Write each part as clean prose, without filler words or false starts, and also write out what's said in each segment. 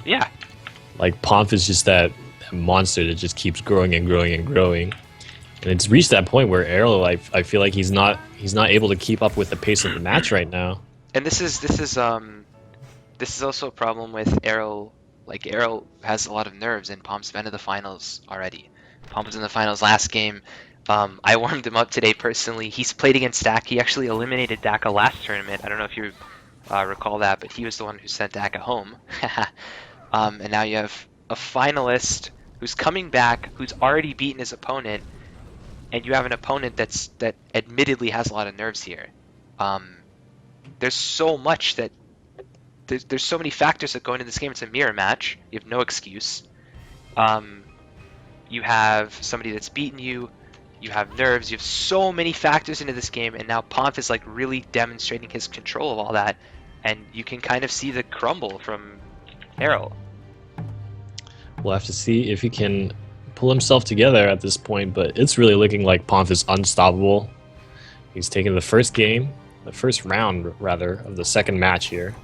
Yeah. Like Pomp is just that monster that just keeps growing and growing and growing. And it's reached that point where Arrow, I feel like he's not able to keep up with the pace of the match right now. And this is also a problem with Arrow. Like Arrow has a lot of nerves, and Pomp's been to the finals already. Pomp was in the finals last game. I warmed him up today personally. He's played against Dak. He actually eliminated Daka last tournament. I don't know if you recall that, but he was the one who sent Daka home. And now you have a finalist who's coming back, who's already beaten his opponent, and you have an opponent that admittedly has a lot of nerves here. There's so much that there's so many factors that go into this game. It's a mirror match. You have no excuse. You have somebody that's beaten you. You have nerves. You have so many factors into this game, and now Pomp is like really demonstrating his control of all that, and you can kind of see the crumble from Arrow. We'll have to see if he can pull himself together at this point, but it's really looking like Pomp is unstoppable. He's taking the first round rather, of the second match here.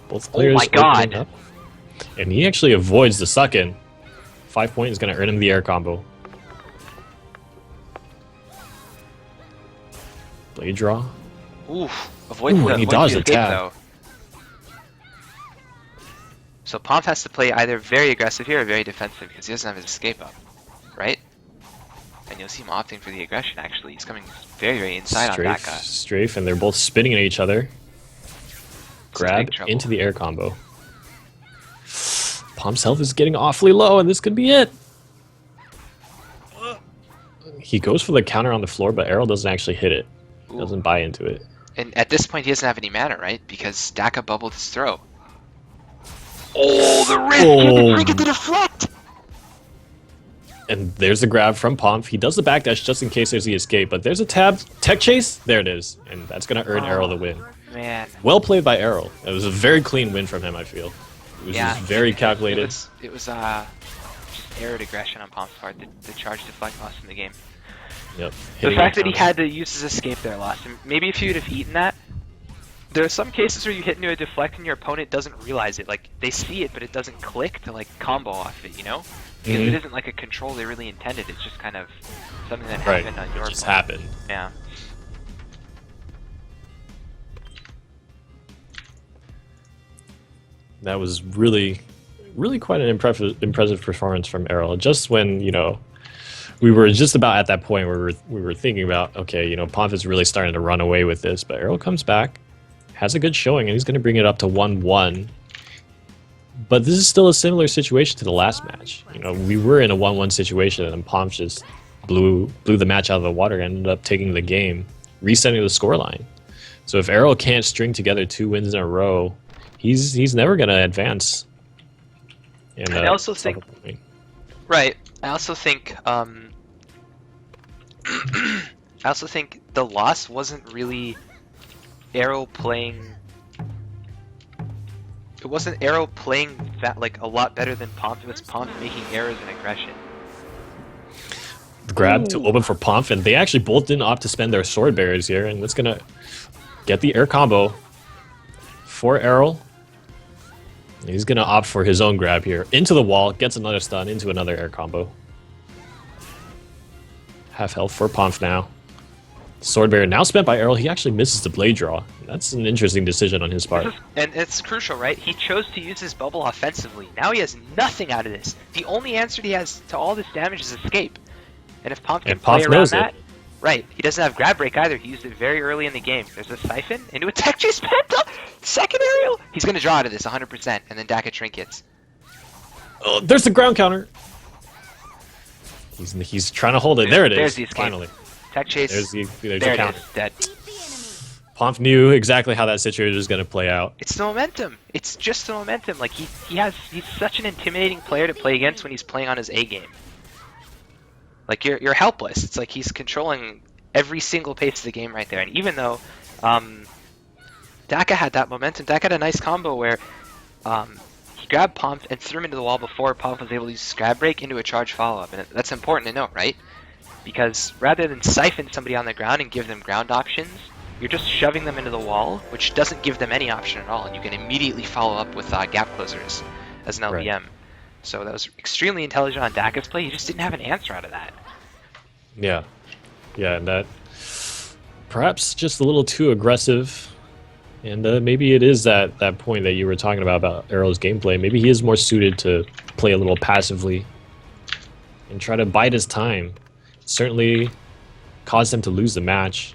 Both players my God. opening up. And he actually avoids the suck-in. 5 point is going to earn him the air combo. Blade draw. Oof. Avoid the, and he avoid dodged the the escape, tab. though. So Pomp has to play either very aggressive here or very defensive because he doesn't have his escape up, right? And you'll see him opting for the aggression, actually. He's coming very, very inside on Daka. Strafe, and they're both spinning at each other. Grab trouble. into the air combo. Pomp's health is getting awfully low, and this could be it. He goes for the counter on the floor, but Arrow doesn't actually hit it. Ooh. Doesn't buy into it. And at this point, he doesn't have any mana, right? Because Daka bubbled his throw. Oh, the wrist! Oh. He to deflect! And there's the grab from Pomp. He does the backdash just in case there's the escape, but there's a tab. Tech chase? There it is. And that's going to earn Arrow the win. Man. Well played by Arrow. It was a very clean win from him, I feel. It was just very calculated. It was just error aggression on Pomp's part. The charge deflect lost in the game. Yep. The fact that he had to use his escape there lost him. Maybe if he would have eaten that. There are some cases where you hit into a deflect and your opponent doesn't realize it. Like, they see it, but it doesn't click to, like, combo off it, you know? Because it isn't, like, a control they really intended. It's just kind of something that happened on your part. It just happened. Yeah. That was really quite an impressive performance from Arrow. Just when, you know, we were just about at that point where we were thinking about, okay, you know, Pomp is really starting to run away with this, but Arrow comes back, has a good showing, and he's going to bring it up to 1-1. But this is still a similar situation to the last match. You know, we were in a 1-1 situation, and Pomp just blew the match out of the water and ended up taking the game, resetting the scoreline. So if Arrow can't string together 2 wins in a row, he's never going to advance. And I also think, right? I also think the loss wasn't really Arrow playing. It wasn't Arrow playing that like a lot better than Pomp. It was Pomp making errors and aggression. Grab to open for Pomp, and they actually both didn't opt to spend their sword barriers here, and that's gonna get the air combo for Arrow. He's gonna opt for his own grab here. Into the wall, gets another stun, into another air combo. Half health for Pomp now. Sword barrier now spent by Arrow. He actually misses the blade draw. That's an interesting decision on his part. And it's crucial, right? He chose to use his bubble offensively. Now he has nothing out of this. The only answer he has to all this damage is escape. And if Pomp can play around that, right? He doesn't have grab break either. He used it very early in the game. There's a siphon into a tech chase penta. Second aerial. He's gonna draw out of this 100%, and then Daka trinkets. Oh, there's the ground counter. He's trying to hold it. There it is. There's the escape. Finally. Tech chase. There's there the it counter. is. Dead. Pomp knew exactly how that situation was going to play out. It's the momentum. It's just the momentum. Like he's such an intimidating player to play against when he's playing on his A game. Like you're helpless. It's like he's controlling every single pace of the game right there. And even though Daka had that momentum, Daka had a nice combo where he grabbed Pomp and threw him into the wall before Pomp was able to use grab break into a charge follow-up. And that's important to note, right? Because rather than siphon somebody on the ground and give them ground options, you're just shoving them into the wall, which doesn't give them any option at all, and you can immediately follow up with gap closers. as an Right. LBM. So that was extremely intelligent on Daka's play. He just didn't have an answer out of that. Yeah. Yeah, and that perhaps just a little too aggressive. And maybe it is that point that you were talking about Arrow's gameplay. Maybe he is more suited to play a little passively and try to bide his time. Certainly caused him to lose the match.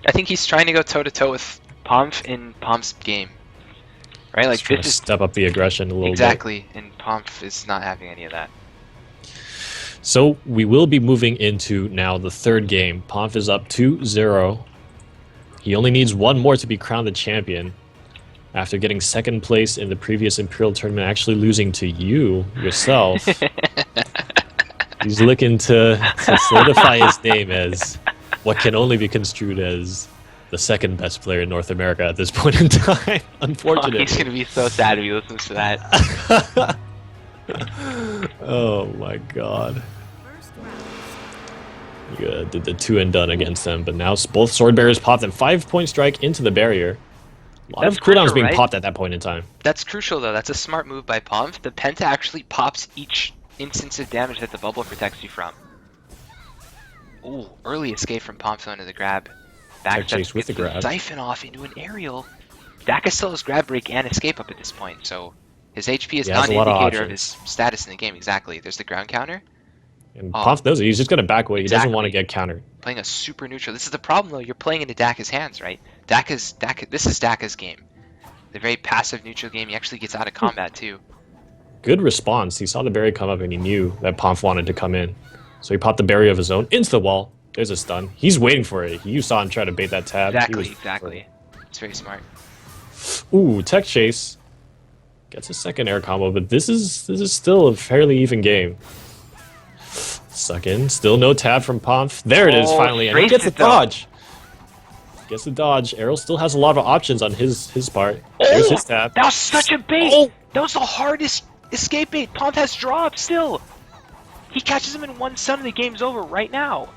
I think he's trying to go toe-to-toe with Pomf in Pomp's game. Right? He's Like, trying this to is... step up the aggression a little bit. Exactly, and Pomf is not having any of that. So we will be moving into now the third game. Pomf is up 2-0. He only needs one more to be crowned the champion after getting second place in the previous Imperial tournament, actually losing to you yourself. He's looking to solidify his name as what can only be construed as the second best player in North America at this point in time, unfortunately. He's going to be so sad if he listens to that. Oh my god. You did the 2 and done against them, but now both sword bearers popped and 5-point strike into the barrier. A lot of cooldowns being popped at that point in time. That's crucial though. That's a smart move by Pomf. The Penta actually pops each instance of damage that the bubble protects you from. Ooh, early escape from Pomf into the grab. Back chase with the grab. Siphon off into an aerial. Daka still has grab break and escape up at this point, so his HP is not an indicator of his status in the game. Exactly. There's the ground counter. And Pomf knows it. He's just going to back away. He doesn't want to get countered. Playing a super neutral. This is the problem, though. You're playing into Daka's hands, right? This is Daka's game. The very passive neutral game. He actually gets out of combat, too. Good response. He saw the berry come up, and he knew that Pomf wanted to come in. So he popped the berry of his own into the wall. There's a stun. He's waiting for it. You saw him try to bait that tab. Exactly. It's very smart. Ooh, tech chase. Gets a second air combo, but this is still a fairly even game. Suck in. Still no tab from Pomf. There it is, finally. And he gets the dodge. Gets the dodge. Errol still has a lot of options on his part. There's his tab. That was such a bait! That was the hardest escape bait. Pomf has drop still. He catches him in one stun and the game's over right now.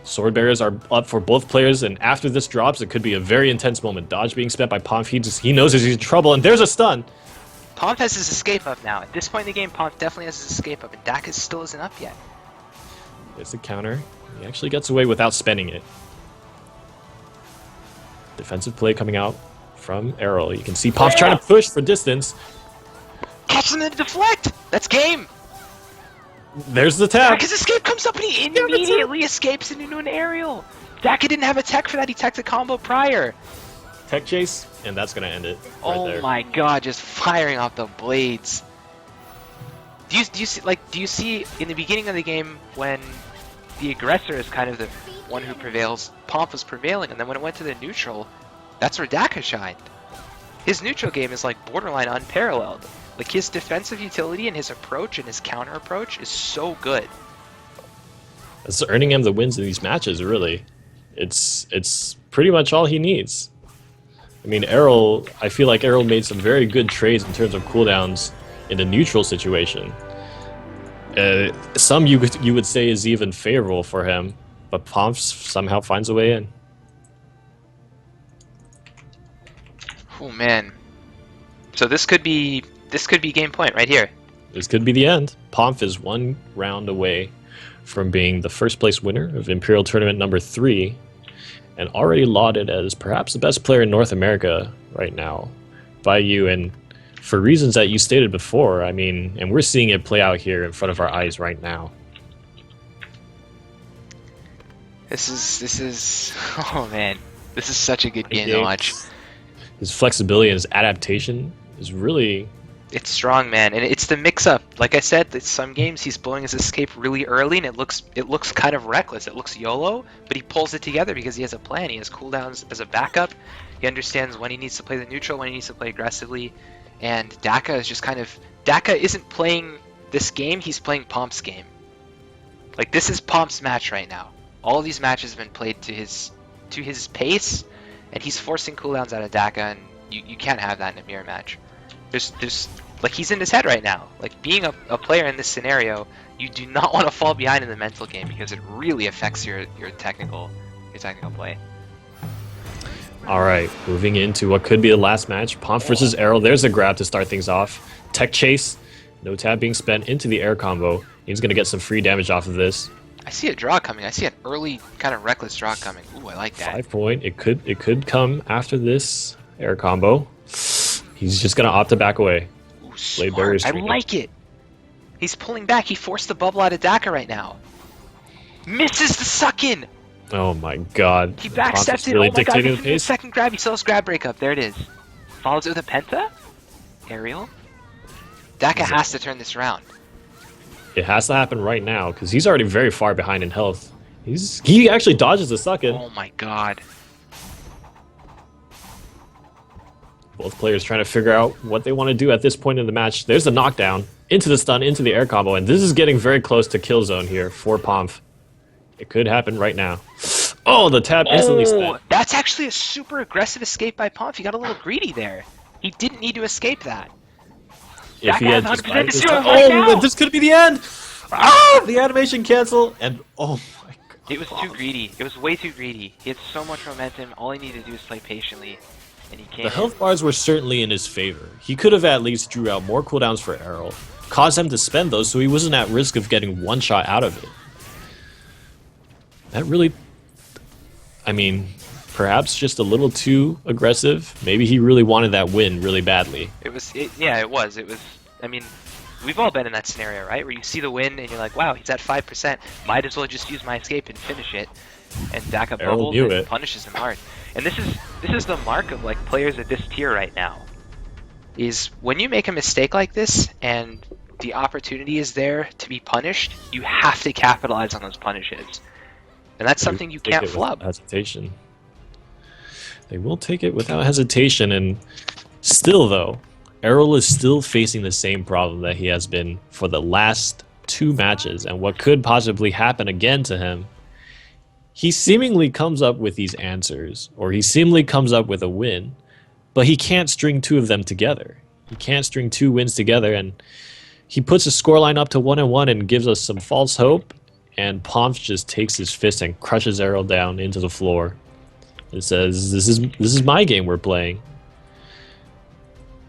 Sword bearers are up for both players, and after this drops, it could be a very intense moment. Dodge being spent by Pomf. He knows he's in trouble, and there's a stun. Pomf has his escape up now. At this point in the game, Pomf definitely has his escape up, and Daka still isn't up yet. There's the counter. He actually gets away without spending it. Defensive play coming out from Errol. You can see Pomf trying to push for distance. Catch him in the deflect! That's game! There's the tap! Daka's escape comes up and he immediately escapes into an aerial! Daka didn't have a tech for that, he teched a combo prior! Tech chase, and that's gonna end it right there. Oh my god, just firing off the blades. Do you see in the beginning of the game when the aggressor is kind of the one who prevails, Pomf was prevailing, and then when it went to the neutral, that's where Daka shined. His neutral game is like borderline unparalleled. Like his defensive utility and his approach and his counter approach is so good. It's earning him the wins in these matches, really. It's pretty much all he needs. I mean, I feel like Errol made some very good trades in terms of cooldowns in a neutral situation. Some you would say is even favorable for him, but Pomf somehow finds a way in. Oh man. So this could be game point right here. This could be the end. Pomf is one round away from being the first place winner of Imperial Tournament number 3 and already lauded as perhaps the best player in North America right now by you, and for reasons that you stated before. I mean, and we're seeing it play out here in front of our eyes right now. This is oh man. This is such a good game to watch. His flexibility and his adaptation is really... It's strong, man, and it's the mix-up. Like I said, that some games he's blowing his escape really early, and it looks kind of reckless. It looks YOLO, but he pulls it together because he has a plan. He has cooldowns as a backup. He understands when he needs to play the neutral, when he needs to play aggressively, and Daka is just kind of... Daka isn't playing this game, he's playing Pomp's game. Like, this is Pomp's match right now. All of these matches have been played to his pace, and he's forcing cooldowns out of Daka, and you can't have that in a mirror match. There's like, he's in his head right now. Like, being a player in this scenario, you do not want to fall behind in the mental game because it really affects your technical play. All right, moving into what could be the last match. Pomp versus Arrow. There's a grab to start things off. Tech chase. No tab being spent into the air combo. He's going to get some free damage off of this. I see a draw coming. I see an early kind of reckless draw coming. Ooh, I like that. 5 point. It could come after this air combo. He's just going to opt to back away. Ooh, smart. I like it. He's pulling back. He forced the bubble out of Daka right now. Misses the suck in. Oh my god. He backstepped it. Really Oh my god, dictating the pace. Second grab. He still has grab breakup. There it is. Follows it with a penta. Aerial. Daka has to turn this around. It has to happen right now because he's already very far behind in health. He actually dodges the suck in. Oh my god. Both players trying to figure out what they want to do at this point in the match. There's the knockdown into the stun, into the air combo, and this is getting very close to kill zone here for Pomf. It could happen right now. Oh, the tab instantly spent. That's actually a super aggressive escape by Pomf. He got a little greedy there. He didn't need to escape that. If he had just right this could be the end. Ah, the animation cancel, and oh my god. It was too greedy. It was way too greedy. He had so much momentum. All he needed to do was play patiently, and he can't. The health bars were certainly in his favor. He could have at least drew out more cooldowns for Errol, caused him to spend those so he wasn't at risk of getting one shot out of it. That really, I mean, perhaps just a little too aggressive. Maybe he really wanted that win really badly. Yeah, it was. I mean, we've all been in that scenario, right? Where you see the win and you're like, wow, he's at 5%. Might as well just use my escape and finish it. And Daka bubbles and punishes him hard. And this is the mark of like players at this tier right now. Is when you make a mistake like this and the opportunity is there to be punished, you have to capitalize on those punishes. And that's something you can't flub. Hesitation. They will take it without hesitation, and still though, Errol is still facing the same problem that he has been for the last 2 matches, and what could possibly happen again to him. He seemingly comes up with these answers, or he seemingly comes up with a win, but he can't string 2 of them together. He can't string 2 wins together, and he puts a scoreline up to 1-1 and gives us some false hope, and Pomf just takes his fist and crushes Errol down into the floor. It says, this is my game we're playing.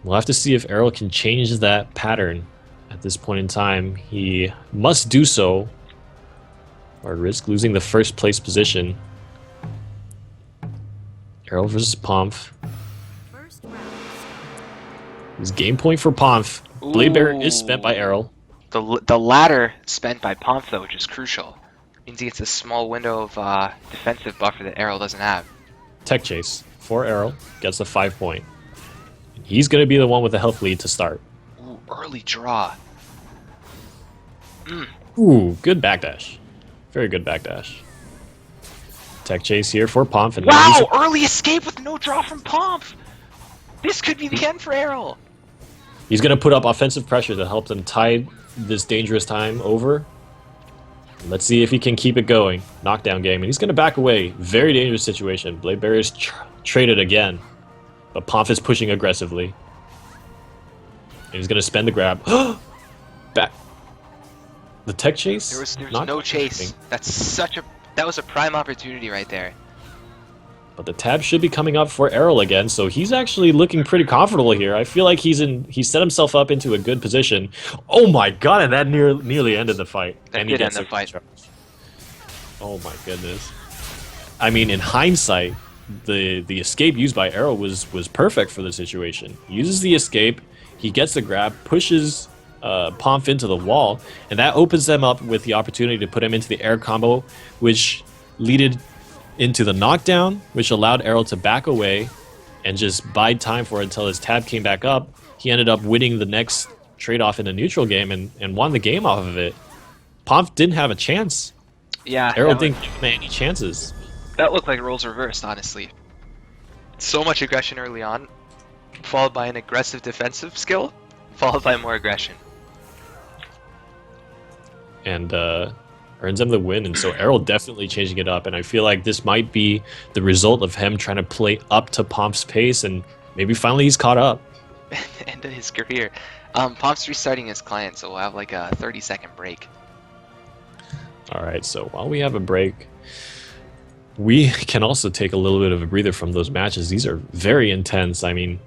We'll have to see if Errol can change that pattern at this point in time. He must do so or risk losing the first place position. Errol versus Pomf. His game point for Pomf. Blade Bearer is spent by Errol. The latter spent by Pomf though, which is crucial. Means he gets a small window of defensive buffer that Errol doesn't have. Tech chase for Errol. Gets the 5 point. He's going to be the one with the health lead to start. Ooh, early draw. Ooh, good backdash. Very good backdash. Tech chase here for Pomf. And wow, early escape with no draw from Pomf. This could be the end for Errol. He's going to put up offensive pressure to help them tide this dangerous time over. Let's see if he can keep it going. Knockdown game. And he's going to back away. Very dangerous situation. Blade Bearer is traded again. But Pomf is pushing aggressively. And he's going to spend the grab. Back. The tech chase? There was no chase. That was a prime opportunity right there. But the tab should be coming up for Errol again, so he's actually looking pretty comfortable here. I feel like he set himself up into a good position. Oh my god, and that nearly ended the fight. That did end the fight. Oh my goodness. I mean, in hindsight, the escape used by Errol was perfect for the situation. He uses the escape, he gets the grab, pushes Pomf into the wall, and that opens them up with the opportunity to put him into the air combo, which leaded into the knockdown, which allowed Errol to back away and just bide time for it until his tab came back up. He ended up winning the next trade-off in a neutral game and won the game off of it. Pomf didn't have a chance. Yeah. Errol didn't give him any chances. That looked like roles reversed, honestly. So much aggression early on, followed by an aggressive defensive skill, followed by more aggression. And earns him the win, and so Errol definitely changing it up, and I feel like this might be the result of him trying to play up to Pomp's pace, and maybe finally he's caught up. End of his career. Pomp's restarting his client, so we'll have like a 30-second break. Alright, so while we have a break, we can also take a little bit of a breather from those matches. These are very intense. I mean,